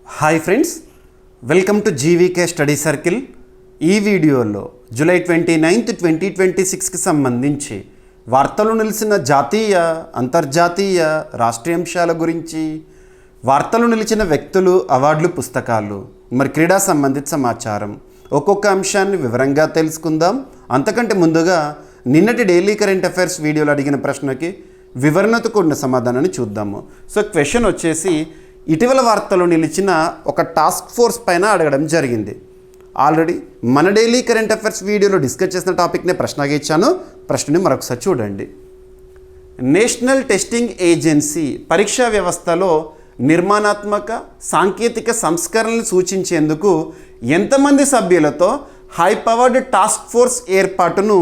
Hi friends, welcome to GVK study circle. ఈ వీడియోలో July 29, 2026కి సంబంధించి వార్తలు నిలిచిన జాతీయ, అంతర్జాతీయ, రాష్ట్రీయ అంశాల గురించి, వార్తలు నిలిచిన వ్యక్తులు, అవార్డులు, పుస్తకాలు, మరి క్రీడా సంబంధిత సమాచారం ఒక్కొక్క అంశాన్ని వివరంగా తెలుసుకుందాం. అంతకంటే ముందుగా నిన్నటి డైలీ కరెంట్ అఫైర్స్ వీడియోలో అడిగిన ప్రశ్నకి వివరణతో కూడిన సమాధానాన్ని చూద్దాము. సో క్వశ్చన్ వచ్చేసి, ఇటీవల వార్తలు నిలిచిన ఒక టాస్క్ ఫోర్స్ పైన అడగడం జరిగింది. ఆల్రెడీ మన డైలీ కరెంట్ అఫైర్స్ వీడియోలో డిస్కస్ చేసిన టాపిక్నే ప్రశ్నగా ఇచ్చాను. ప్రశ్నని మరొకసారి చూడండి. నేషనల్ టెస్టింగ్ ఏజెన్సీ పరీక్షా వ్యవస్థలో నిర్మాణాత్మక సాంకేతిక సంస్కరణలు సూచించేందుకు ఎంతమంది సభ్యులతో హై పవర్డ్ టాస్క్ ఫోర్స్ ఏర్పాటును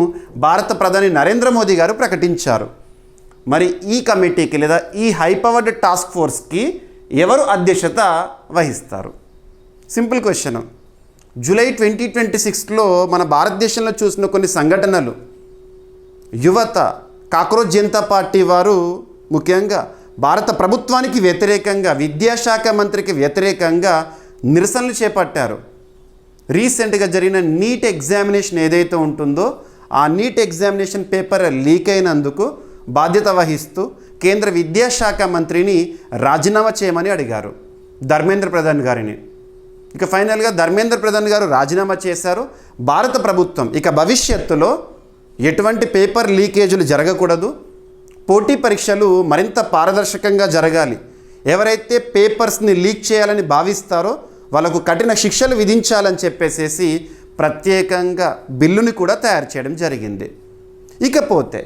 భారత ప్రధాని నరేంద్ర మోదీ గారు ప్రకటించారు. మరి ఈ కమిటీకి లేదా ఈ హై పవర్డ్ టాస్క్ ఫోర్స్కి ఎవరు అధ్యక్షత వహిస్తారు? Simple question. జూలై 2026లో మన భారతదేశంలో చూసిన కొన్ని సంఘటనలు, యువత, కాక్రోచ్ జనతా పార్టీ వారు ముఖ్యంగా భారత ప్రభుత్వానికి వ్యతిరేకంగా, విద్యాశాఖ మంత్రికి వ్యతిరేకంగా నిరసనలు చేపట్టారు. రీసెంట్గా జరిగిన నీట్ ఎగ్జామినేషన్ ఏదైతే ఉంటుందో ఆ నీట్ ఎగ్జామినేషన్ పేపర్ లీక్ అయినందుకు బాధ్యత వహిస్తూ కేంద్ర విద్యాశాఖ మంత్రిని రాజీనామా చేయమని అడిగారు, ధర్మేంద్ర ప్రధాన్ గారిని. ఇక ఫైనల్గా ధర్మేంద్ర ప్రధాన్ గారు రాజీనామా చేశారు. భారత ప్రభుత్వం ఇక భవిష్యత్తులో ఎటువంటి పేపర్ లీకేజీలు జరగకూడదు, పోటీ పరీక్షలు మరింత పారదర్శకంగా జరగాలి, ఎవరైతే పేపర్స్ని లీక్ చేయాలని భావిస్తారో వాళ్ళకు కఠిన శిక్షలు విధించాలని చెప్పేసి ప్రత్యేకంగా బిల్లుని కూడా తయారు చేయడం జరిగింది. ఇకపోతే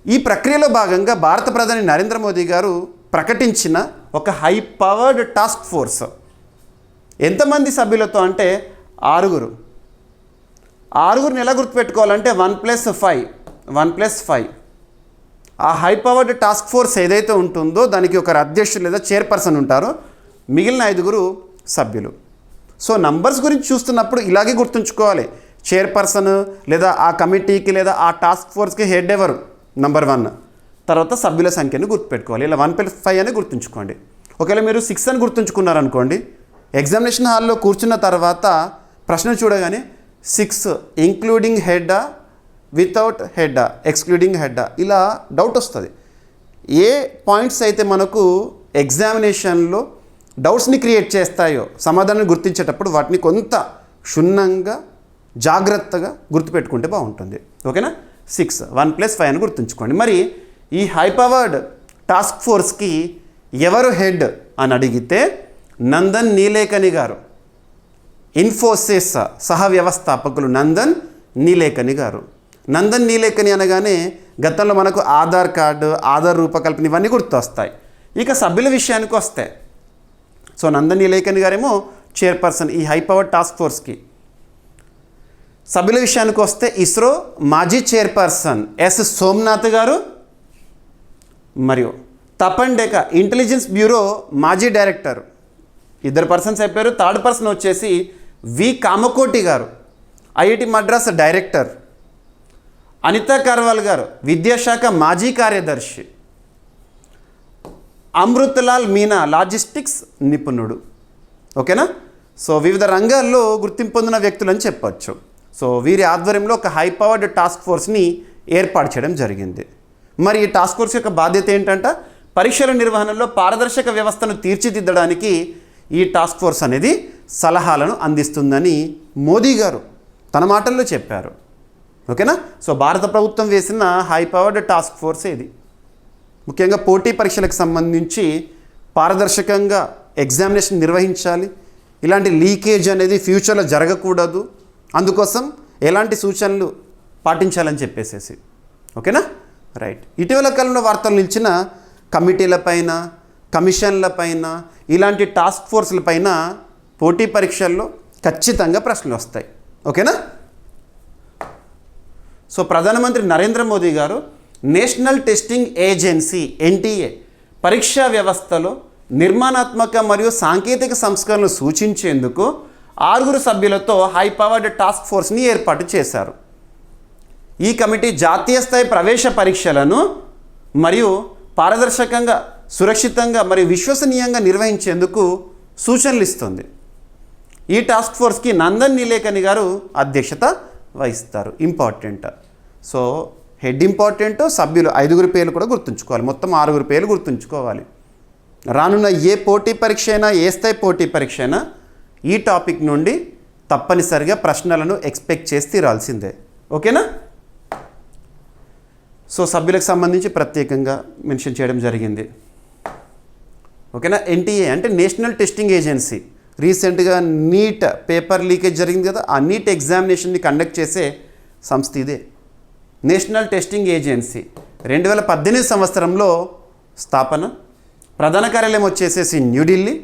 ఈ ప్రక్రియలో భాగంగా భారత ప్రధాని నరేంద్ర మోదీ గారు ప్రకటించిన ఒక హై పవర్డ్ టాస్క్ ఫోర్స్ ఎంతమంది సభ్యులతో అంటే 6. 6ని ఎలా గుర్తుపెట్టుకోవాలంటే 1+5. ఆ హై పవర్డ్ టాస్క్ ఫోర్స్ ఏదైతే ఉంటుందో దానికి ఒక అధ్యక్షుడు లేదా చైర్పర్సన్ ఉంటారో, మిగిలిన 5 సభ్యులు. సో నంబర్స్ గురించి చూస్తున్నప్పుడు ఇలాగే గుర్తుంచుకోవాలి. చైర్పర్సన్ లేదా ఆ కమిటీకి లేదా ఆ టాస్క్ ఫోర్స్కి హెడ్ ఎవరు, నంబర్ 1. తర్వాత సభ్యుల సంఖ్యను గుర్తుపెట్టుకోవాలి. ఇలా 1+5 అని గుర్తుంచుకోండి. ఒకవేళ మీరు 6 అని గుర్తుంచుకున్నారనుకోండి, ఎగ్జామినేషన్ హాల్లో కూర్చున్న తర్వాత ప్రశ్న చూడగానే 6 ఇంక్లూడింగ్ హెడ్డా, వితౌట్ హెడ్డా, ఎక్స్క్లూడింగ్ హెడ్డా, ఇలా డౌట్ వస్తుంది. ఏ పాయింట్స్ అయితే మనకు ఎగ్జామినేషన్లో డౌట్స్ని క్రియేట్ చేస్తాయో సమాధానాన్ని గుర్తించేటప్పుడు వాటిని కొంత క్షుణ్ణంగా జాగ్రత్తగా గుర్తుపెట్టుకుంటే బాగుంటుంది. ఓకేనా? 6, 1+5 అని గుర్తుంచుకోండి. మరి ఈ హై పవర్డ్ టాస్క్ ఫోర్స్కి ఎవరు హెడ్ అని అడిగితే నందన్ నీలేకని గారు, ఇన్ఫోసిస్ సహ వ్యవస్థాపకులు నందన్ నీలేకని గారు. నందన్ నీలేకని అనగానే గతంలో మనకు ఆధార్ కార్డు, ఆధార్ రూపకల్పన ఇవన్నీ గుర్తొస్తాయి. ఇక సభ్యుల విషయానికి వస్తే, సో నందన్ నీలేకని గారేమో చైర్పర్సన్ ఈ హై పవర్డ్ టాస్క్ ఫోర్స్కి. సభ్యుల విషయానికి వస్తే ఇస్రో మాజీ చైర్పర్సన్ ఎస్ సోమనాథ్ గారు, మరియు తపన్ డేకా ఇంటెలిజెన్స్ బ్యూరో మాజీ డైరెక్టర్, 2 పర్సన్స్ అయిపోయారు. 3rd పర్సన్ వచ్చేసి వి కామకోటి గారు, ఐఐటి మద్రాస్ డైరెక్టర్. అనితా కర్వాల్ గారు విద్యాశాఖ మాజీ కార్యదర్శి. అమృతలాల్ మీనా లాజిస్టిక్స్ నిపుణుడు. ఓకేనా? సో వివిధ రంగాల్లో గుర్తింపు పొందిన వ్యక్తులని చెప్పచ్చు. సో వీరి ఆధ్వర్యంలో ఒక హై పవర్డ్ టాస్క్ ఫోర్స్ని ఏర్పాటు చేయడం జరిగింది. మరి ఈ టాస్క్ ఫోర్స్ యొక్క బాధ్యత ఏంటంటే పరీక్షల నిర్వహణలో పారదర్శక వ్యవస్థను తీర్చిదిద్దడానికి ఈ టాస్క్ ఫోర్స్ అనేది సలహాలను అందిస్తుందని మోదీ గారు తన మాటల్లో చెప్పారు. ఓకేనా? సో భారత ప్రభుత్వం వేసిన హై పవర్డ్ టాస్క్ ఫోర్స్ ఇది. ముఖ్యంగా పోటీ పరీక్షలకు సంబంధించి పారదర్శకంగా ఎగ్జామినేషన్ నిర్వహించాలి, ఇలాంటి లీకేజ్ అనేది ఫ్యూచర్లో జరగకూడదు, అందుకోసం ఎలాంటి సూచనలు పాటించాలని చెప్పేసి. ఓకేనా? రైట్. ఇటీవల కాలంలో వార్తలు నిలిచిన కమిటీలపైన, కమిషన్లపైన, ఇలాంటి టాస్క్ ఫోర్స్లపైన పోటీ పరీక్షల్లో ఖచ్చితంగా ప్రశ్నలు వస్తాయి. ఓకేనా? సో ప్రధానమంత్రి నరేంద్ర మోదీ గారు నేషనల్ టెస్టింగ్ ఏజెన్సీ ఎన్టీఏ పరీక్షా వ్యవస్థలో నిర్మాణాత్మక మరియు సాంకేతిక సంస్కరణలు సూచించేందుకు 6 సభ్యులతో హై పవర్డ్ టాస్క్ ఫోర్స్ని ఏర్పాటు చేశారు. ఈ కమిటీ జాతీయ స్థాయి ప్రవేశ పరీక్షలను మరియు పారదర్శకంగా, సురక్షితంగా మరియు విశ్వసనీయంగా నిర్వహించేందుకు సూచనలు ఇస్తుంది. ఈ టాస్క్ ఫోర్స్కి నందన్ నీలేకని గారు అధ్యక్షత వహిస్తారు. ఇంపార్టెంట్. సో హెడ్ ఇంపార్టెంట్, సభ్యులు 5 పేర్లు కూడా గుర్తుంచుకోవాలి. మొత్తం 6 పేర్లు గుర్తుంచుకోవాలి. రానున్న ఏ పోటీ పరీక్ష అయినా, ఏ స్థాయి పోటీ పరీక్ష అయినా ఈ టాపిక్ నుండి తప్పనిసరిగా ప్రశ్నలను ఎక్స్పెక్ట్ చేసి తీరాల్సిందే. ఓకేనా? సో సభ్యులకు సంబంధించి ప్రత్యేకంగా మెన్షన్ చేయడం జరిగింది. ఓకేనా? ఎన్టీఏ అంటే నేషనల్ టెస్టింగ్ ఏజెన్సీ. రీసెంట్గా నీట్ పేపర్ లీకేజ్ జరిగింది కదా, ఆ నీట్ ఎగ్జామినేషన్ని కండక్ట్ చేసే సంస్థ ఇదే. నేషనల్ టెస్టింగ్ ఏజెన్సీ 2018 సంవత్సరంలో స్థాపన. ప్రధాన కార్యాలయం వచ్చేసేసి న్యూఢిల్లీ.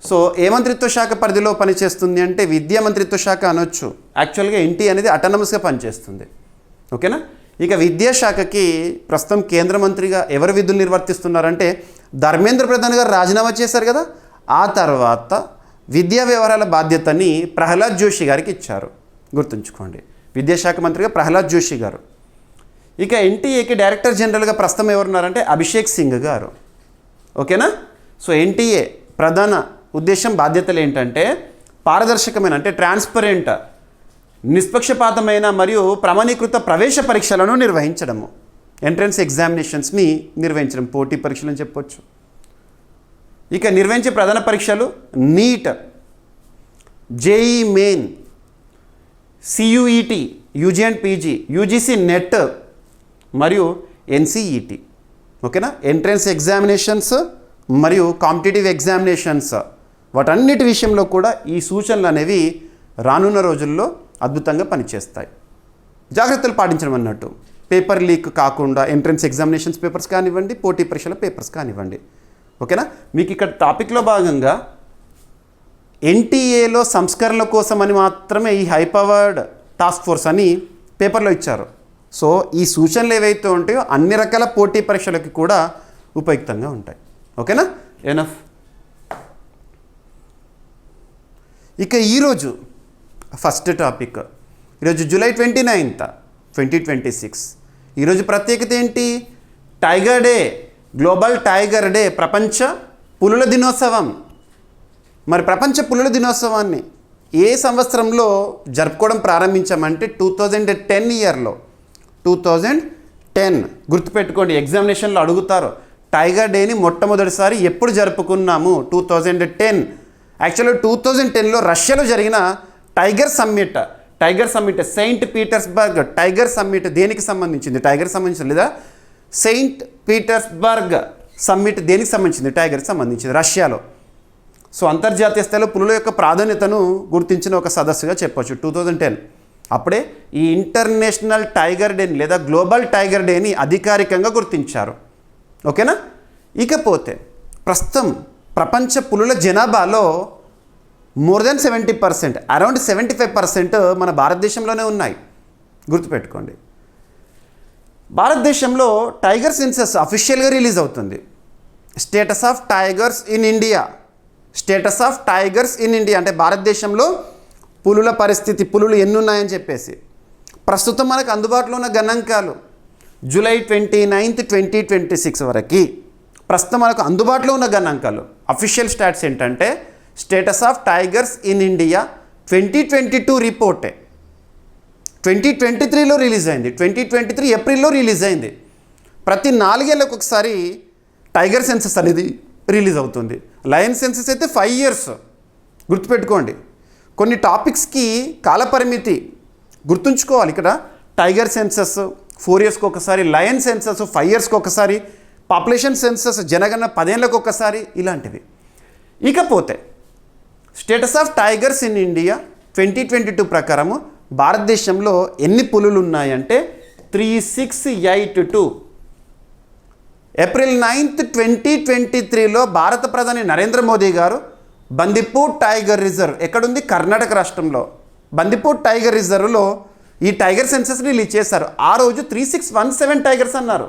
సో ఏ మంత్రిత్వ శాఖ పరిధిలో పనిచేస్తుంది అంటే విద్యా మంత్రిత్వ శాఖ అనొచ్చు. యాక్చువల్గా ఎన్టీ అనేది అటానమస్గా పనిచేస్తుంది. ఓకేనా? ఇక విద్యాశాఖకి ప్రస్తుతం కేంద్ర మంత్రిగా ఎవరు విధులు నిర్వర్తిస్తున్నారంటే ధర్మేంద్ర ప్రధాన్ గారు రాజీనామా చేశారు కదా, ఆ తర్వాత విద్యా వ్యవహారాల బాధ్యతని ప్రహ్లాద్ జోషి గారికి ఇచ్చారు. గుర్తుంచుకోండి, విద్యాశాఖ మంత్రిగా ప్రహ్లాద్ జోషి గారు. ఇక ఎన్టీఏకి డైరెక్టర్ జనరల్గా ప్రస్తుతం ఎవరున్నారంటే అభిషేక్ సింగ్ గారు. ఓకేనా? సో ఎన్టీఏ ప్రధాన ఉద్దేశం, బాధ్యతలు ఏంటంటే పారదర్శకమైన అంటే ట్రాన్స్పరెంట్, నిష్పక్షపాతమైన మరియు ప్రమాణీకృత ప్రవేశ పరీక్షలను నిర్వహించడము. ఎంట్రన్స్ ఎగ్జామినేషన్స్ని నిర్వహించడం, పోటీ పరీక్షలు అని చెప్పొచ్చు. ఇక నిర్వహించే ప్రధాన పరీక్షలు NEET, JEE main, CUET, UG and PG, UGC NET మరియు ఎన్సీఈటీ. ఓకేనా? ఎంట్రన్స్ ఎగ్జామినేషన్స్ మరియు కాంపిటేటివ్ ఎగ్జామినేషన్స్, వాటన్నిటి విషయంలో కూడా ఈ సూచనలు అనేవి రానున్న రోజుల్లో అద్భుతంగా పనిచేస్తాయి. జాగ్రత్తలు పాటించడం అన్నట్టు, పేపర్ లీక్ కాకుండా ఎంట్రన్స్ ఎగ్జామినేషన్స్ పేపర్స్ కానివ్వండి, పోటీ పరీక్షల పేపర్స్ కానివ్వండి. ఓకేనా? మీకు ఇక్కడ టాపిక్లో భాగంగా ఎన్టీఏలో సంస్కరణల కోసం అని మాత్రమే ఈ హై పవర్డ్ టాస్క్ ఫోర్స్ అని పేపర్లో ఇచ్చారు. సో ఈ సూచనలు ఏవైతే ఉంటాయో అన్ని రకాల పోటీ పరీక్షలకి కూడా ఉపయుక్తంగా ఉంటాయి. ఓకేనా? ఎనఫ్. ఇక ఈరోజు ఫస్ట్ టాపిక్, ఈరోజు జూలై 29, 2026. ఈరోజు ప్రత్యేకత ఏంటి? Tiger day, global tiger day, ప్రపంచ పులుల దినోత్సవం. మరి ప్రపంచ పులుల దినోత్సవాన్ని ఏ సంవత్సరంలో జరుపుకోవడం ప్రారంభించామంటే 2010 ఇయర్లో. 2010 గుర్తుపెట్టుకోండి, ఎగ్జామినేషన్లో అడుగుతారు టైగర్ డేని మొట్టమొదటిసారి ఎప్పుడు జరుపుకున్నాము? 2010. యాక్చువల్గా 2010లో రష్యాలో జరిగిన tiger summit Saint Petersburg tiger summit దేనికి సంబంధించింది? టైగర్ సంబంధించింది లేదా సెయింట్ పీటర్స్బర్గ్ సమ్మిట్ దేనికి సంబంధించింది? టైగర్కి సంబంధించింది, రష్యాలో. సో అంతర్జాతీయ స్థాయిలో పులుల యొక్క ప్రాధాన్యతను గుర్తించిన ఒక సదస్సుగా చెప్పొచ్చు 2010. అప్పుడే ఈ ఇంటర్నేషనల్ టైగర్ డేని లేదా గ్లోబల్ టైగర్ డేని అధికారికంగా గుర్తించారు. ఓకేనా? ఇకపోతే ప్రస్తుతం ప్రపంచ పులుల జనాభాలో మోర్ దెన్ 70%, అరౌండ్ 75% మన భారతదేశంలోనే ఉన్నాయి. గుర్తుపెట్టుకోండి. భారతదేశంలో టైగర్ సెన్సస్ అఫీషియల్గా రిలీజ్ అవుతుంది. Status of tigers in India అంటే భారతదేశంలో పులుల పరిస్థితి, పులులు ఎన్ని ఉన్నాయని చెప్పేసి. ప్రస్తుతం మనకు అందుబాటులో ఉన్న గణాంకాలు జూలై 29, 2026 వరకు ప్రస్తుతం మనకు అందుబాటులో ఉన్న గణాంకాలు, అఫీషియల్ స్టాట్స్ ఏంటంటే status of tigers in India 2022 రిపోర్టే 2023లో రిలీజ్ అయింది. 2023 ఏప్రిల్లో రిలీజ్ అయింది. ప్రతి 4 ఏళ్ళకు ఒకసారి టైగర్ సెన్సస్ అనేది రిలీజ్ అవుతుంది. లయన్ సెన్సస్ అయితే 5 years. గుర్తుపెట్టుకోండి, కొన్ని టాపిక్స్కి కాలపరిమితి గుర్తుంచుకోవాలి. ఇక్కడ టైగర్ సెన్సస్ 4 yearsకి ఒకసారి, లయన్ సెన్సస్ 5 yearsకి ఒకసారి, పాపులేషన్ సెన్సస్ జనగణన 10 ఏళ్ళకు ఒకసారి, ఇలాంటివి. ఇకపోతే status of tigers in India 2022 ప్రకారము భారతదేశంలో ఎన్ని పులులు ఉన్నాయంటే 3682. ఏప్రిల్ 9, 2023లో భారత ప్రధాని నరేంద్ర మోదీ గారు బందిపూర్ టైగర్ రిజర్వ్ ఎక్కడుంది? కర్ణాటక రాష్ట్రంలో. బందిపూర్ టైగర్ రిజర్వ్లో ఈ టైగర్ సెన్సస్ని రిలీజ్ చేశారు. ఆ రోజు 3617 టైగర్స్ అన్నారు,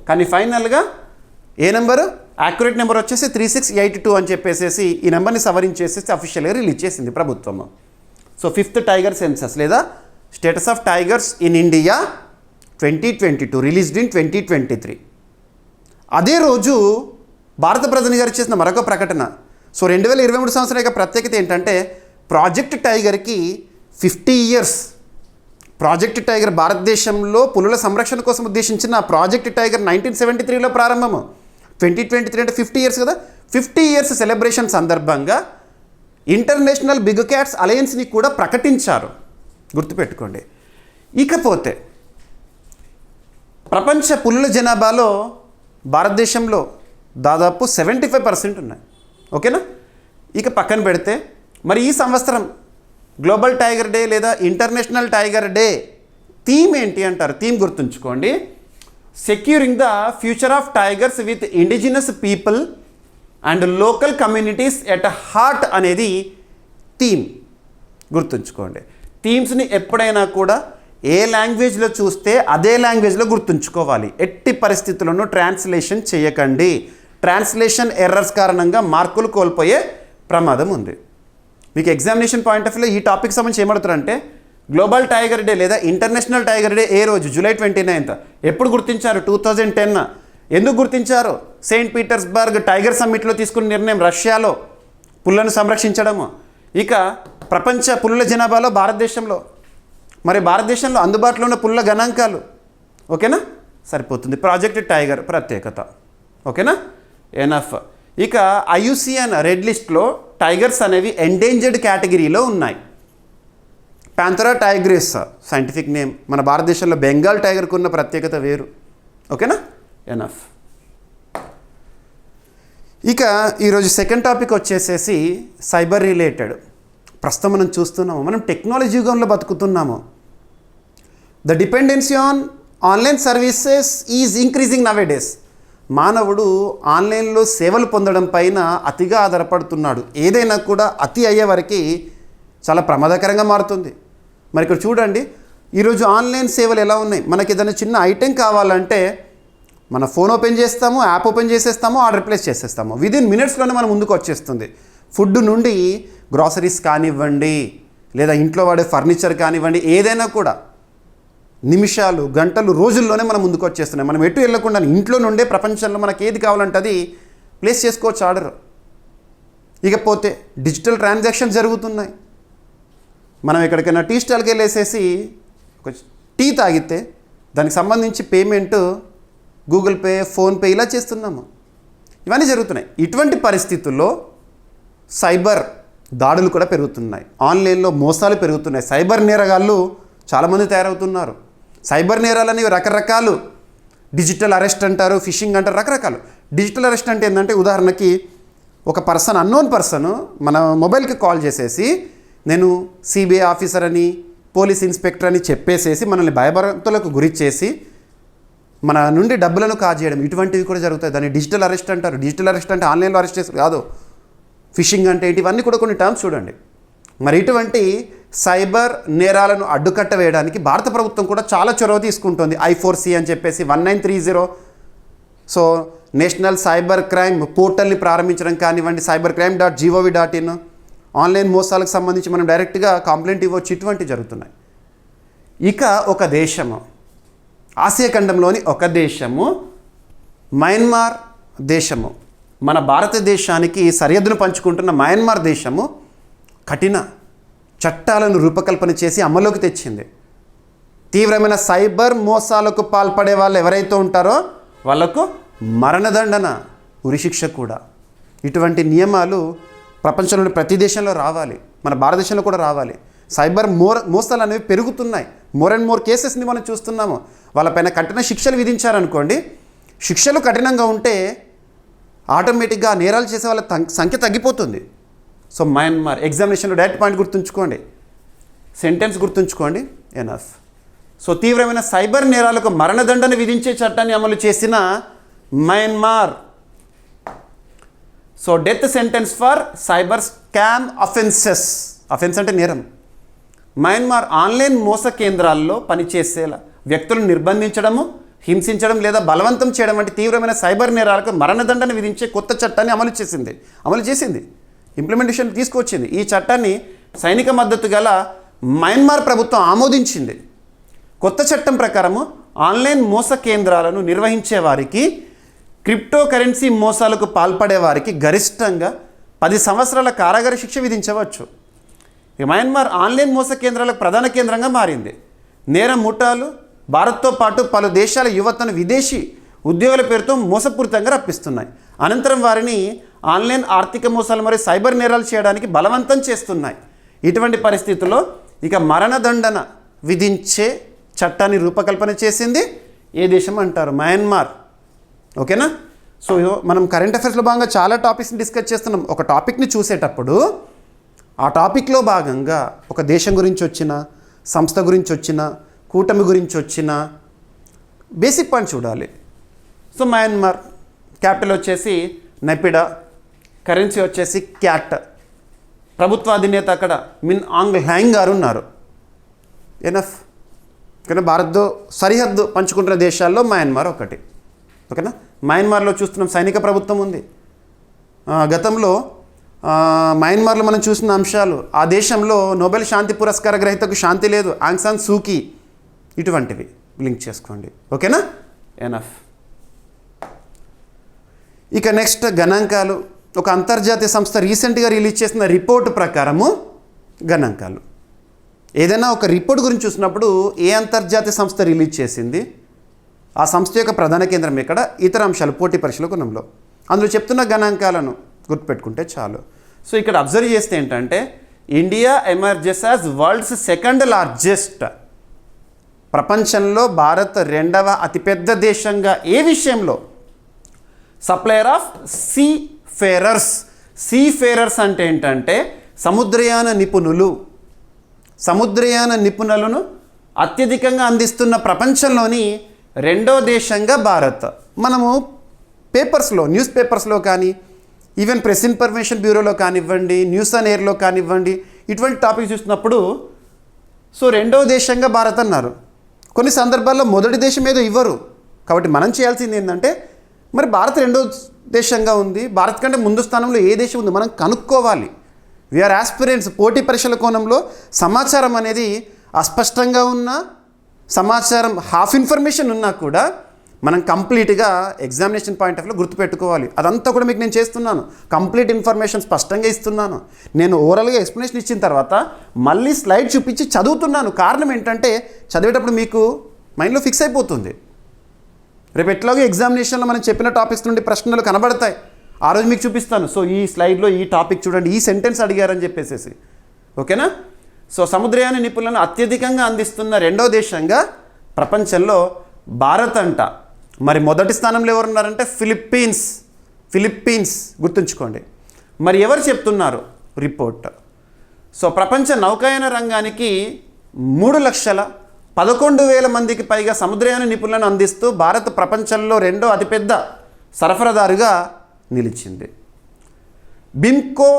కానీ ఫైనల్గా ఏ నెంబరు? యాక్యురేట్ నెంబర్ వచ్చేసి 3682 అని చెప్పేసి ఈ నెంబర్ని సవరించేసేసి అఫీషియల్గా రిలీజ్ చేసింది ప్రభుత్వము. సో 5th టైగర్ సెన్సస్ లేదా status of tigers in India 2022 released in 2023. అదే రోజు భారత ప్రధాని గారు చేసిన మరొక ప్రకటన, సో 2023 సంవత్సరం యొక్క ప్రత్యేకత ఏంటంటే ప్రాజెక్ట్ టైగర్కి 50 ఇయర్స్. ప్రాజెక్ట్ టైగర్ భారతదేశంలో పులుల సంరక్షణ కోసం ఉద్దేశించిన ప్రాజెక్ట్ టైగర్ 1973లో ప్రారంభము. 2023 అంటే 50 ఇయర్స్ కదా. 50 ఇయర్స్ సెలబ్రేషన్ సందర్భంగా ఇంటర్నేషనల్ బిగ్ క్యాట్స్ అలయన్స్ని కూడా ప్రకటించారు, గుర్తుపెట్టుకోండి. ఇకపోతే ప్రపంచ పులుల జనాభాలో భారతదేశంలో దాదాపు 75% ఉన్నాయి. ఓకేనా. ఇక పక్కన పెడితే మరి ఈ సంవత్సరం గ్లోబల్ టైగర్ డే లేదా ఇంటర్నేషనల్ టైగర్ డే థీమ్ ఏంటి అంటారు? థీమ్ గుర్తుంచుకోండి, securing the future of tigers with indigenous people and local communities at heart అనేది థీమ్. గుర్తుంచుకోండి, థీమ్స్ని ఎప్పుడైనా కూడా ఏ లాంగ్వేజ్లో చూస్తే అదే లాంగ్వేజ్లో గుర్తుంచుకోవాలి. ఎట్టి పరిస్థితుల్లోనూ ట్రాన్స్లేషన్ చేయకండి. ట్రాన్స్లేషన్ ఎర్రర్స్ కారణంగా మార్కులు కోల్పోయే ప్రమాదం ఉంది. మీకు ఎగ్జామినేషన్ పాయింట్ ఆఫ్ వ్యూలో ఈ టాపిక్ సంబంధించి ఏమడుతారంటే గ్లోబల్ టైగర్ డే లేదా ఇంటర్నేషనల్ టైగర్ డే ఏ రోజు? July 29th. ఎప్పుడు గుర్తించారు? 2010. ఎందుకు గుర్తించారు? సెయింట్ పీటర్స్బర్గ్ టైగర్ సమ్మిట్లో తీసుకున్న నిర్ణయం, రష్యాలో పుల్లను సంరక్షించడము. ఇక ప్రపంచ పులుల జనాభాలో భారతదేశంలో, మరి భారతదేశంలో అందుబాటులో ఉన్న పుల్ల గణాంకాలు. ఓకేనా, సరిపోతుంది. ప్రాజెక్ట్ టైగర్ ప్రత్యేకత. ఓకేనా, ఎనఫ్. ఇక IUCN రెడ్ లిస్ట్లో టైగర్స్ అనేవి ఎండేంజర్డ్ కేటగిరీలో ఉన్నాయి. ప్యాంథరా టైగ్రిస్ సైంటిఫిక్ నేమ్. మన భారతదేశంలో బెంగాల్ టైగర్కు ఉన్న ప్రత్యేకత వేరు. ఓకేనా, ఎనఫ్. ఇక ఈరోజు సెకండ్ టాపిక్ వచ్చేసేసి సైబర్ రిలేటెడ్. ప్రస్తుతం మనం చూస్తున్నాము, మనం టెక్నాలజీ యుగంలో బతుకుతున్నాము. The dependency on online services is increasing nowadays. మానవుడు ఆన్లైన్లో సేవలు పొందడం పైన అతిగా ఆధారపడుతున్నాడు. ఏదైనా కూడా అతి అయ్యే వరకు చాలా ప్రమాదకరంగా మారుతుంది. మరి ఇక్కడ చూడండి, ఈరోజు ఆన్లైన్ సేవలు ఎలా ఉన్నాయి. మనకి ఏదైనా చిన్న ఐటెం కావాలంటే మన ఫోన్ ఓపెన్ చేస్తాము, యాప్ ఓపెన్ చేసేస్తాము, ఆర్డర్ ప్లేస్ చేసేస్తాము. విదిన్ మినిట్స్లోనే మన ముందుకు వచ్చేస్తుంది. ఫుడ్ నుండి గ్రాసరీస్ కానివ్వండి, లేదా ఇంట్లో వాడే ఫర్నిచర్ కానివ్వండి, ఏదైనా కూడా నిమిషాలు, గంటలు, రోజుల్లోనే మనం ముందుకు వచ్చేస్తున్నాయి. మనం ఎటు వెళ్ళకుండా ఇంట్లో నుండే ప్రపంచంలో మనకి ఏది కావాలంటే అది ప్లేస్ చేసుకోవచ్చు ఆర్డర్. ఇకపోతే డిజిటల్ ట్రాన్సాక్షన్ జరుగుతున్నాయి. మనం ఎక్కడికైనా టీ స్టాల్కి వెళ్ళేసేసి ఒక టీ తాగితే దానికి సంబంధించి పేమెంట్ గూగుల్ పే, ఫోన్పే ఇలా చేస్తున్నాము. ఇవన్నీ జరుగుతున్నాయి. ఇటువంటి పరిస్థితుల్లో సైబర్ దాడులు కూడా పెరుగుతున్నాయి. ఆన్లైన్లో మోసాలు పెరుగుతున్నాయి. సైబర్ నేరగాళ్ళు చాలామంది తయారవుతున్నారు. సైబర్ నేరాలు అనేవి రకరకాలు. డిజిటల్ అరెస్ట్ అంటారు, ఫిషింగ్ అంటారు, రకరకాలు. డిజిటల్ అరెస్ట్ అంటే ఏంటంటే ఉదాహరణకి ఒక పర్సన్, అన్నోన్ పర్సన్ మన మొబైల్కి కాల్ చేసేసి నేను సిబిఐ ఆఫీసర్ అని, పోలీస్ ఇన్స్పెక్టర్ అని చెప్పేసేసి మనల్ని భయభ్రాంతులకు గురి చేసి మన నుండి డబ్బులను కాజేయడం, ఇటువంటివి కూడా జరుగుతాయి. దాన్ని డిజిటల్ అరెస్ట్ అంటారు. డిజిటల్ అరెస్ట్ అంటే ఆన్లైన్లో అరెస్ట్ చేస్తారు కాదు. ఫిషింగ్ అంటే ఏంటి, ఇవన్నీ కూడా కొన్ని టర్మ్స్ చూడండి. మరి ఇటువంటి సైబర్ నేరాలను అడ్డుకట్ట వేయడానికి భారత ప్రభుత్వం కూడా చాలా చొరవ తీసుకుంటుంది. I4C అని చెప్పేసి 1930. సో నేషనల్ సైబర్ క్రైమ్ పోర్టల్ని ప్రారంభించడం కానివ్వండి, cybercrime.gov.in. ఆన్లైన్ మోసాలకు సంబంధించి మనం డైరెక్ట్గా కంప్లైంట్ ఇవ్వచ్చు. ఇటువంటివి జరుగుతున్నాయి. ఇక ఒక దేశము, ఆసియా ఖండంలోని ఒక దేశము, మయన్మార్ దేశము, మన భారతదేశానికి సరిహద్దును పంచుకుంటున్న మయన్మార్ దేశము కఠిన చట్టాలను రూపకల్పన చేసి అమల్లోకి తెచ్చింది. తీవ్రమైన సైబర్ మోసాలకు పాల్పడే వాళ్ళు ఎవరైతే ఉంటారో వాళ్లకు మరణదండన, ఉరిశిక్ష కూడా. ఇటువంటి నియమాలు ప్రపంచంలోని ప్రతి దేశంలో రావాలి, మన భారతదేశంలో కూడా రావాలి. సైబర్ మోసాలు అనేవి పెరుగుతున్నాయి. మోర్ అండ్ మోర్ కేసెస్ని మనం చూస్తున్నాము. వాళ్ళపైన కఠిన శిక్షలు విధించారనుకోండి, శిక్షలు కఠినంగా ఉంటే ఆటోమేటిక్గా నేరాలు చేసే వాళ్ళ సంఖ్య తగ్గిపోతుంది. సో మయన్మార్ ఎగ్జామినేషన్లో డైరెక్ట్ పాయింట్ గుర్తుంచుకోండి, సెంటెన్స్ గుర్తుంచుకోండి, ఎనఫ్. సో తీవ్రమైన సైబర్ నేరాలకు మరణదండన విధించే చట్టాన్ని అమలు చేసిన Myanmar. So death sentence for cyber scam offences. Offence అంటే నేరం. మయన్మార్ ఆన్లైన్ మోస కేంద్రాల్లో పనిచేసేలా వ్యక్తులను నిర్బంధించడము, హింసించడం లేదా బలవంతం చేయడం వంటి తీవ్రమైన సైబర్ నేరాలకు మరణదండన విధించే కొత్త చట్టాన్ని అమలు చేసింది, ఇంప్లిమెంటేషన్ తీసుకొచ్చింది. ఈ చట్టాన్ని సైనిక మద్దతు గల మయన్మార్ ప్రభుత్వం ఆమోదించింది. కొత్త చట్టం ప్రకారము ఆన్లైన్ మోస కేంద్రాలను నిర్వహించే వారికి, క్రిప్టో కరెన్సీ మోసాలకు పాల్పడే వారికి గరిష్టంగా 10 సంవత్సరాల కారాగార శిక్ష విధించవచ్చు. ఇక మయన్మార్ ఆన్లైన్ మోస కేంద్రాలకు ప్రధాన కేంద్రంగా మారింది. నేరం ముఠాలు భారత్తో పాటు పలు దేశాల యువతను విదేశీ ఉద్యోగుల పేరుతో మోసపూరితంగా రప్పిస్తున్నాయి. అనంతరం వారిని ఆన్లైన్ ఆర్థిక మోసాలు మరియు సైబర్ నేరాలు చేయడానికి బలవంతం చేస్తున్నాయి. ఇటువంటి పరిస్థితుల్లో ఇక మరణదండన విధించే చట్టాన్ని రూపకల్పన చేసింది ఏ దేశం అంటారు? మయన్మార్. ఓకేనా? సో మనం కరెంట్ అఫైర్స్లో భాగంగా చాలా టాపిక్స్ని డిస్కస్ చేస్తున్నాం. ఒక టాపిక్ని చూసేటప్పుడు ఆ టాపిక్లో భాగంగా ఒక దేశం గురించి వచ్చిన, సంస్థ గురించి వచ్చిన, కూటమి గురించి వచ్చిన బేసిక్ పాయింట్ చూడాలి. సో మయన్మార్ క్యాపిటల్ వచ్చేసి నెపిడా, కరెన్సీ వచ్చేసి క్యాట్, ప్రభుత్వ అధినేత అక్కడ మిన్ ఆంగ్ హ్యాంగ్ గారు ఉన్నారు. ఎనఫ్. కానీ భారత్తో సరిహద్దు పంచుకుంటున్న దేశాల్లో మయన్మార్ ఒకటి. ఓకేనా? మయన్మార్లో చూస్తున్నాం సైనిక ప్రభుత్వం ఉంది. గతంలో మయన్మార్లో మనం చూసిన అంశాలు, ఆ దేశంలో నోబెల్ శాంతి పురస్కార గ్రహీతకు శాంతి లేదు, ఆంగ్ సాన్ సూకీ, ఇటువంటివి లింక్ చేసుకోండి. ఓకేనా? ఎనఫ్. ఇక నెక్స్ట్ గణాంకాలు. ఒక అంతర్జాతీయ సంస్థ రీసెంట్గా రిలీజ్ చేసిన రిపోర్ట్ ప్రకారము గణాంకాలు. ఏదైనా ఒక రిపోర్ట్ గురించి చూసినప్పుడు ఏ అంతర్జాతీయ సంస్థ రిలీజ్ చేసింది, ఆ సంస్థ యొక్క ప్రధాన కేంద్రం ఎక్కడ, ఇతర అంశాలు పోటీ పరీక్షల కోణంలో అందులో చెప్తున్న గణాంకాలను గుర్తుపెట్టుకుంటే చాలు. సో ఇక్కడ అబ్జర్వ్ చేస్తే ఏంటంటే India emerges as world's second largest, ప్రపంచంలో భారత్ 2వ అతిపెద్ద దేశంగా ఏ విషయంలో? Supplier of seafarers. సీఫేరర్స్ అంటే ఏంటంటే సముద్రయాన నిపుణులు. సముద్రయాన నిపుణులను అత్యధికంగా అందిస్తున్న ప్రపంచంలోని 2వ దేశంగా భారత్. మనము పేపర్స్లో, న్యూస్ పేపర్స్లో కానీ, ఈవెన్ ప్రెస్ ఇన్ఫర్మేషన్ బ్యూరోలో కానివ్వండి, న్యూస్ ఆన్ ఎయిర్లో కానివ్వండి, ఇటువంటి టాపిక్ చూస్తున్నప్పుడు సో 2వ దేశంగా భారత్ అన్నారు. కొన్ని సందర్భాల్లో మొదటి దేశం ఏదో ఇవ్వరు. కాబట్టి మనం చేయాల్సింది ఏంటంటే మరి భారత్ 2వ దేశంగా ఉంది, భారత్ కంటే ముందు స్థానంలో ఏ దేశం ఉంది మనం కనుక్కోవాలి. We are aspirants. పోటీ పరీక్షల కోణంలో సమాచారం అనేది అస్పష్టంగా ఉన్నా, సమాచారం హాఫ్ ఇన్ఫర్మేషన్ ఉన్నా కూడా మనం కంప్లీట్గా ఎగ్జామినేషన్ పాయింట్ ఆఫ్ వ్యూలో గుర్తుపెట్టుకోవాలి. అదంతా కూడా మీకు నేను చేస్తున్నాను. కంప్లీట్ ఇన్ఫర్మేషన్ స్పష్టంగా ఇస్తున్నాను. నేను ఓవరాల్గా ఎక్స్ప్లెనేషన్ ఇచ్చిన తర్వాత మళ్ళీ స్లైడ్ చూపించి చదువుతున్నాను. కారణం ఏంటంటే చదివేటప్పుడు మీకు మైండ్లో ఫిక్స్ అయిపోతుంది. రేపు ఎట్లాగో ఎగ్జామినేషన్లో మనం చెప్పిన టాపిక్స్ నుండి ప్రశ్నలు కనబడతాయి. ఆ రోజు మీకు చూపిస్తాను. సో ఈ స్లైడ్లో ఈ టాపిక్ చూడండి, ఈ సెంటెన్స్ అడిగారని చెప్పేసి. ఓకేనా? సో సముద్రయాన నిపుణులను అత్యధికంగా అందిస్తున్న 2వ దేశంగా ప్రపంచంలో భారత్ అంట. మరి మొదటి స్థానంలో ఎవరున్నారంటే ఫిలిప్పీన్స్. గుర్తుంచుకోండి. మరి ఎవరు చెప్తున్నారు రిపోర్ట్? సో ప్రపంచ నౌకాయాన రంగానికి 3,11,000 మందికి పైగా సముద్రయాన నిపుణులను అందిస్తూ భారత్ ప్రపంచంలో 2వ అతిపెద్ద సరఫరాదారుగా నిలిచింది. బిమ్కో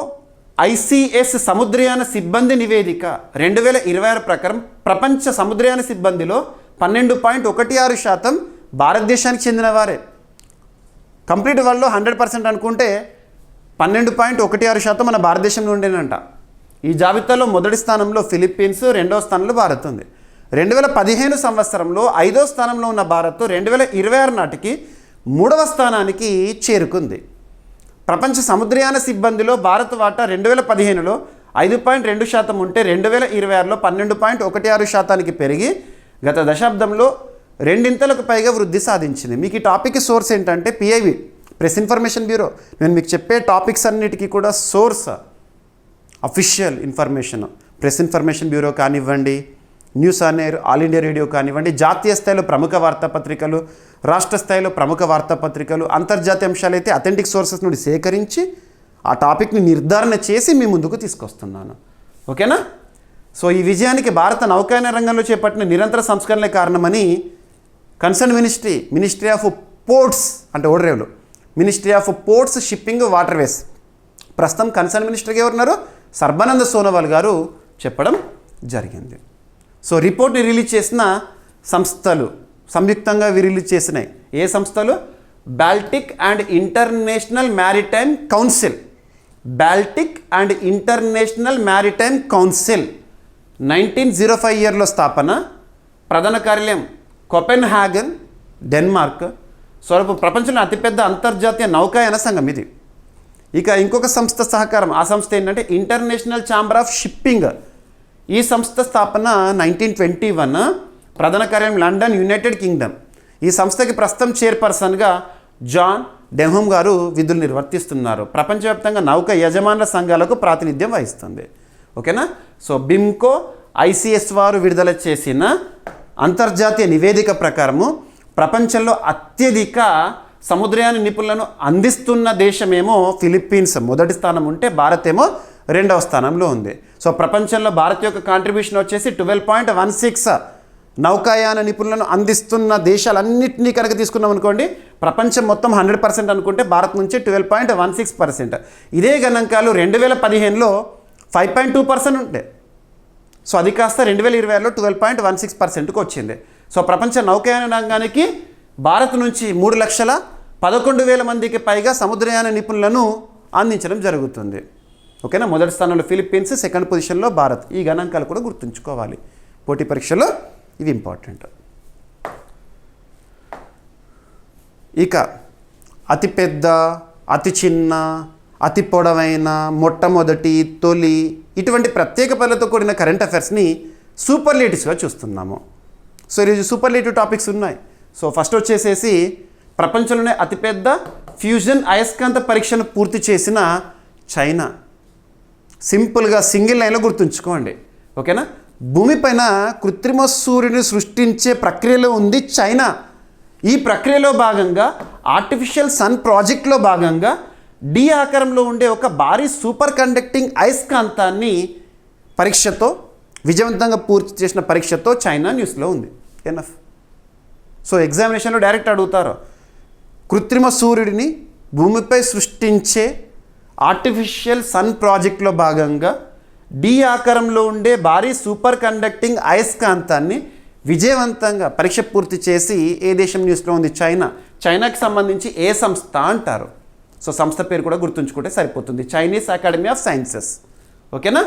ఐసిఎస్ సముద్రయాన సిబ్బంది నివేదిక 2026 ప్రకారం ప్రపంచ సముద్రయాన సిబ్బందిలో 12.16% భారతదేశానికి చెందిన వారే. కంప్లీట్ వరల్డ్లో 100% అనుకుంటే 12.16% మన భారతదేశంలో ఉండేనంట. ఈ జాబితాలో మొదటి స్థానంలో ఫిలిప్పీన్స్, 2వ స్థానంలో భారత్ ఉంది. 2015 సంవత్సరంలో 5వ స్థానంలో ఉన్న భారత్ 2026 నాటికి 3వ స్థానానికి చేరుకుంది. ప్రపంచ సముద్రయాన సిబ్బందిలో భారత్ వాటా 2015లో 5.2% ఉంటే 2026లో 12.16%కి పెరిగి గత దశాబ్దంలో 2 పైగా వృద్ధి సాధించింది. మీకు ఈ టాపిక్ సోర్స్ ఏంటంటే పిఐబి, ప్రెస్ ఇన్ఫర్మేషన్ బ్యూరో. నేను మీకు చెప్పే టాపిక్స్ అన్నిటికీ కూడా source official information. Press information bureau కానివ్వండి, news on air, all India radio కానివ్వండి, జాతీయ స్థాయిలో ప్రముఖ వార్తాపత్రికలు, రాష్ట్ర స్థాయిలో ప్రముఖ వార్తాపత్రికలు, అంతర్జాతీయ అంశాలైతే అథెంటిక్ సోర్సెస్ నుండి సేకరించి ఆ టాపిక్ని నిర్ధారణ చేసి మీ ముందుకు తీసుకొస్తున్నాను. ఓకేనా? సో ఈ విజయానికి భారత నౌకాయాన రంగంలో చేపట్టిన నిరంతర సంస్కరణలే కారణమని కన్సర్న్ మినిస్ట్రీ ఆఫ్ పోర్ట్స్ అంటే ఓడరేవులు, ministry of ports, shipping, waterways, ప్రస్తుతం కన్సర్న్ మినిస్టర్గా ఎవరున్నారు? సర్బానంద సోనోవాల్ గారు చెప్పడం జరిగింది. సో రిపోర్ట్ని రిలీజ్ చేసిన సంస్థలు సంయుక్తంగా రిలీజ్ చేసినాయి. ఏ సంస్థలు? Baltic and international maritime council. Baltic and international maritime council 1905 ఇయర్లో స్థాపన. ప్రధాన కార్యాలయం కోపెన్హాగన్, డెన్మార్క్. సో ప్రపంచంలో అతిపెద్ద అంతర్జాతీయ నౌకాయాన సంఘం ఇది. ఇక ఇంకొక సంస్థ సహకారం, ఆ సంస్థ ఏంటంటే ఇంటర్నేషనల్ ఛాంబర్ ఆఫ్ షిప్పింగ్. ఈ సంస్థ స్థాపన 1921, ప్రధాన కార్యాలయం లండన్, యునైటెడ్ కింగ్డమ్. ఈ సంస్థకి ప్రస్తుతం చైర్పర్సన్గా జాన్ డెన్హమ్ గారు విధులు నిర్వర్తిస్తున్నారు. ప్రపంచవ్యాప్తంగా నౌక యజమానుల సంఘాలకు ప్రాతినిధ్యం వహిస్తుంది. ఓకేనా. సో బిమ్కో ఐసిఎస్ వారు విడుదల చేసిన అంతర్జాతీయ నివేదిక ప్రకారము ప్రపంచంలో అత్యధిక సముద్రయాన నిపుణులను అందిస్తున్న దేశమేమో ఫిలిప్పీన్స్ మొదటి స్థానం ఉంటే భారత్ ఏమో రెండవ స్థానంలో ఉంది. సో ప్రపంచంలో భారత్ యొక్క కాంట్రిబ్యూషన్ వచ్చేసి 12.16. నౌకాయాన నిపుణులను అందిస్తున్న దేశాలన్నింటినీ కనుక తీసుకున్నాం అనుకోండి, ప్రపంచం మొత్తం 100% అనుకుంటే భారత్ నుంచి 12.16%. ఇదే గణాంకాలు 2015లో 5.2% ఉంటే, సో అది కాస్త 2020లో 12.16%కు వచ్చింది. సో ప్రపంచ నౌకాయాన రంగానికి భారత్ నుంచి 3,11,000 మందికి పైగా సముద్రయాన నిపుణులను అందించడం జరుగుతుంది. ఓకేనా. మొదటి స్థానంలో ఫిలిప్పీన్స్, సెకండ్ పొజిషన్లో భారత్. ఈ గణాంకాలు కూడా గుర్తుంచుకోవాలి, పోటీ పరీక్షలో ఇవి ఇంపార్టెంట్. ఇక అతిపెద్ద, అతి చిన్న, అతి పొడవైన, మొట్టమొదటి, తొలి, ఇటువంటి ప్రత్యేక పదాలతో కూడిన కరెంట్ అఫైర్స్ని సూపర్లేటివ్స్గా చూస్తున్నాము. సో ఈరోజు సూపర్లేటివ్ టాపిక్స్ ఉన్నాయి. సో ఫస్ట్ వచ్చేసేసి ప్రపంచంలోనే అతిపెద్ద ఫ్యూజన్ అయస్కాంత పరీక్షను పూర్తి చేసిన చైనా. సింపుల్గా సింగిల్ లైన్లో గుర్తుంచుకోండి. ఓకేనా. భూమిపైన కృత్రిమ సూర్యుని సృష్టించే ప్రక్రియలో ఉంది చైనా. ఈ ప్రక్రియలో భాగంగా ఆర్టిఫిషియల్ సన్ ప్రాజెక్ట్లో భాగంగా డి ఆకారంలో ఉండే ఒక భారీ సూపర్ కండక్టింగ్ అయస్కాంతాన్ని పరీక్షతో విజయవంతంగా పూర్తి చేసిన పరీక్షతో చైనా న్యూస్లో ఉంది. ఎనఫ్. సో ఎగ్జామినేషన్లో డైరెక్ట్ అడుగుతారు, కృత్రిమ సూర్యుడిని భూమిపై సృష్టించే ఆర్టిఫిషియల్ సన్ ప్రాజెక్ట్లో భాగంగా డి ఆకారంలో ఉండే భారీ సూపర్ కండక్టింగ్ అయస్కాంతాన్ని విజయవంతంగా పరీక్ష పూర్తి చేసి ఏ దేశం న్యూస్లో ఉంది? చైనా. చైనాకి సంబంధించి ఏ సంస్థ అంటారు? సో సంస్థ పేరు కూడా గుర్తుంచుకుంటే సరిపోతుంది, చైనీస్ అకాడమీ ఆఫ్ సైన్సెస్. ఓకేనా.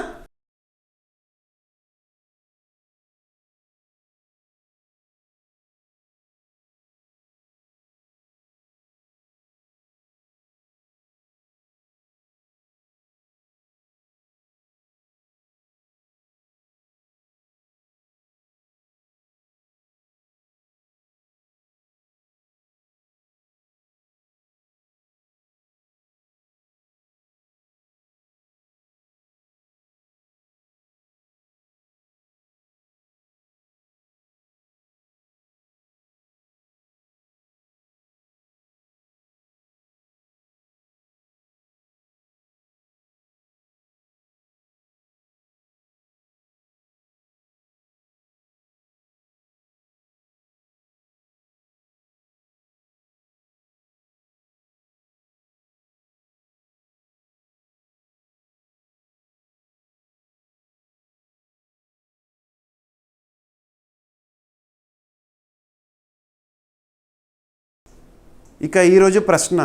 ఇక ఈరోజు ప్రశ్న,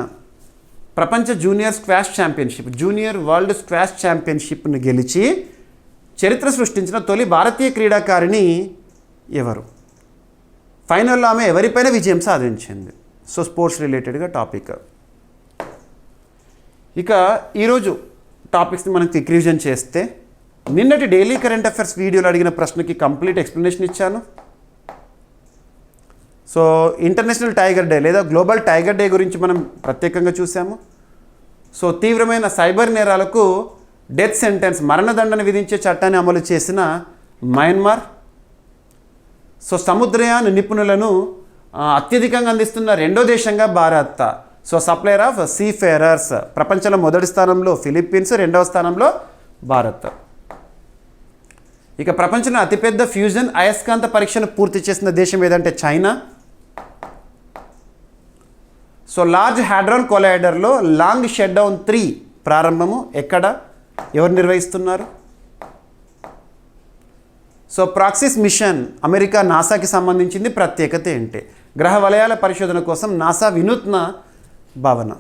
ప్రపంచ junior squash championship, junior world squash ఛాంపియన్షిప్ను గెలిచి చరిత్ర సృష్టించిన తొలి భారతీయ క్రీడాకారిణి ఎవరు? ఫైనల్లో ఆమె ఎవరిపైన విజయం సాధించింది? సో స్పోర్ట్స్ రిలేటెడ్గా టాపిక్. ఇక ఈరోజు టాపిక్స్ని మనం క్విక్ రివిజన్ చేస్తే, నిన్నటి డైలీ కరెంట్ అఫైర్స్ వీడియోలో అడిగిన ప్రశ్నకి కంప్లీట్ ఎక్స్ప్లెనేషన్ ఇచ్చాను. సో ఇంటర్నేషనల్ టైగర్ డే లేదా గ్లోబల్ టైగర్ డే గురించి మనం ప్రత్యేకంగా చూసాము. సో తీవ్రమైన సైబర్ నేరాలకు డెత్ సెంటెన్స్, మరణదండన విధించే చట్టాన్ని అమలు చేసిన మయన్మార్. సో సముద్రయాన నిపుణులను అత్యధికంగా అందిస్తున్న రెండో దేశంగా Bharat. So supplier of seafarers, ప్రపంచంలో మొదటి స్థానంలో ఫిలిప్పీన్స్, రెండవ స్థానంలో భారత్. ఇక ప్రపంచంలో అతిపెద్ద ఫ్యూజన్ అయస్కాంత పరీక్షను పూర్తి చేసిన దేశం ఏదంటే చైనా. సో లార్జ్ హ్యాడ్రాన్ కొలైడర్లో లాంగ్ షట్డౌన్ 3 ప్రారంభము ఎక్కడ, ఎవరు నిర్వహిస్తున్నారు? సో ప్రాక్సిస్ మిషన్ అమెరికా నాసాకి సంబంధించింది, ప్రత్యేకత ఏంటి? గ్రహ వలయాల పరిశోధన కోసం నాసా వినూత్న భావన.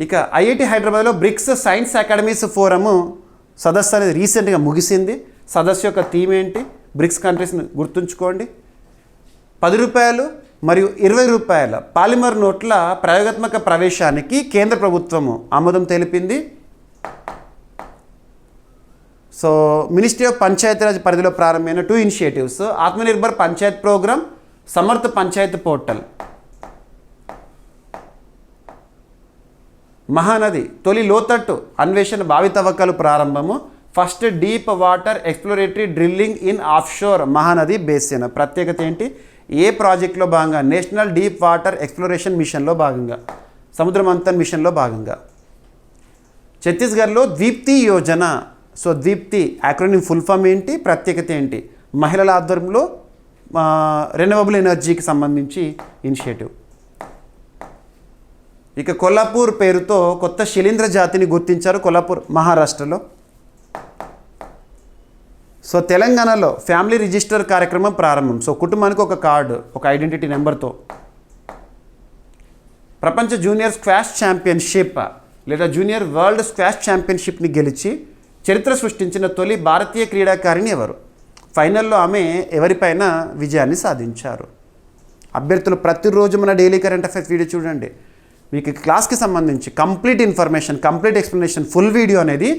ఇక ఐఐటి హైదరాబాద్లో బ్రిక్స్ సైన్స్ అకాడమీస్ ఫోరము సదస్సు అనేది రీసెంట్గా ముగిసింది. సదస్సు యొక్క థీమ్ ఏంటి? బ్రిక్స్ కంట్రీస్ని గుర్తుంచుకోండి. 10 రూపాయలు మరియు 20 రూపాయల పాలిమర్ నోట్ల ప్రయోగాత్మక ప్రవేశానికి కేంద్ర ప్రభుత్వము ఆమోదం తెలిపింది. సో మినిస్ట్రీ ఆఫ్ పంచాయతీరాజ్ పరిధిలో ప్రారంభమైన 2 ఇనిషియేటివ్స్, ఆత్మనిర్భర్ పంచాయత్ ప్రోగ్రామ్, సమర్థ పంచాయత్ పోర్టల్. మహానది తొలి లోతట్టు అన్వేషణ బావి తవ్వకాలు ప్రారంభము. First deep water exploratory drilling in offshore Mahanadi basin. ప్రత్యేకత ఏంటి? ఏ ప్రాజెక్టులో భాగంగా? నేషనల్ డీప్ వాటర్ ఎక్స్ప్లోరేషన్ మిషన్లో భాగంగా, సముద్ర మంథన్ మిషన్లో భాగంగా. ఛత్తీస్గఢ్లో Deepti Yojana. So Deepti acronym full form ఏంటి? ప్రత్యేకత ఏంటి? మహిళల ఆధ్వర్యంలో రెన్యూవబుల్ ఎనర్జీకి సంబంధించి ఇనిషియేటివ్. ఇక కొల్లాపూర్ పేరుతో కొత్త శిలీంద్ర జాతిని గుర్తించారు కొల్లాపూర్, మహారాష్ట్రలో. సో తెలంగాణలో ఫ్యామిలీ రిజిస్టర్ కార్యక్రమం ప్రారంభం. సో కుటుంబానికి ఒక కార్డు, ఒక ఐడెంటిటీ నెంబర్తో. ప్రపంచ జూనియర్ స్క్వాష్ ఛాంపియన్షిప్ లేదా జూనియర్ వరల్డ్ స్క్వాష్ ఛాంపియన్షిప్ని గెలిచి చరిత్ర సృష్టించిన తొలి భారతీయ క్రీడాకారిణి ఎవరు? ఫైనల్లో ఆమె ఎవరిపైన విజయాన్ని సాధించారు? అభ్యర్థులు ప్రతిరోజు మన డైలీ కరెంట్ అఫైర్స్ వీడియో చూడండి. మీకు క్లాస్కి సంబంధించి complete information, complete explanation, full video అనేది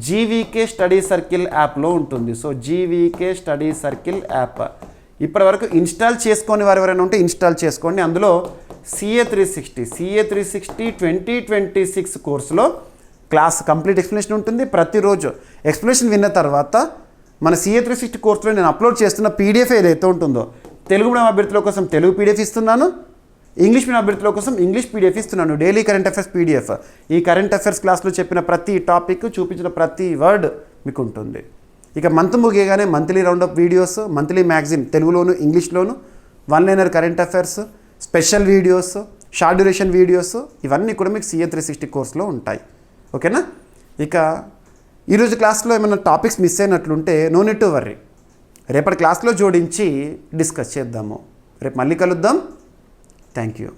జీవీకే స్టడీ సర్కిల్ యాప్లో ఉంటుంది. So GVK study circle app ఇప్పటివరకు ఇన్స్టాల్ చేసుకొని వారు ఎవరైనా ఉంటే ఇన్స్టాల్ చేసుకోండి. అందులో CA 360 2026 కోర్సులో క్లాస్ కంప్లీట్ ఎక్స్ప్లెనేషన్ ఉంటుంది. ప్రతిరోజు ఎక్స్ప్లెనేషన్ విన్న తర్వాత మన CA 360 కోర్సులో నేను అప్లోడ్ చేస్తున్న PDF ఏదైతే ఉంటుందో, తెలుగు మీడియం అభ్యర్థుల కోసం తెలుగు PDF ఇస్తున్నాను, ఇంగ్లీష్ మీడియం అభ్యర్థుల కోసం ఇంగ్లీష్ PDF ఇస్తున్నాను. Daily current affairs PDF. ఈ కరెంట్ అఫైర్స్ క్లాస్లో చెప్పిన ప్రతి టాపిక్, చూపించిన ప్రతి వర్డ్ మీకు ఉంటుంది. ఇక మంత్ ముగియగానే monthly roundup videos, monthly magazine తెలుగులోను ఇంగ్లీష్లోను, 1 liner current affairs, special videos, short duration videos, ఇవన్నీ కూడా మీకు CA 360 కోర్సులో ఉంటాయి. ఓకేనా? ఇక ఈరోజు క్లాస్లో ఏమైనా టాపిక్స్ మిస్ అయినట్లుంటే నో నీడ్ టు వర్రీ, రేపటి క్లాస్లో జోడించి డిస్కస్ చేద్దాము. రేపు మళ్ళీ కలుద్దాం. Thank you.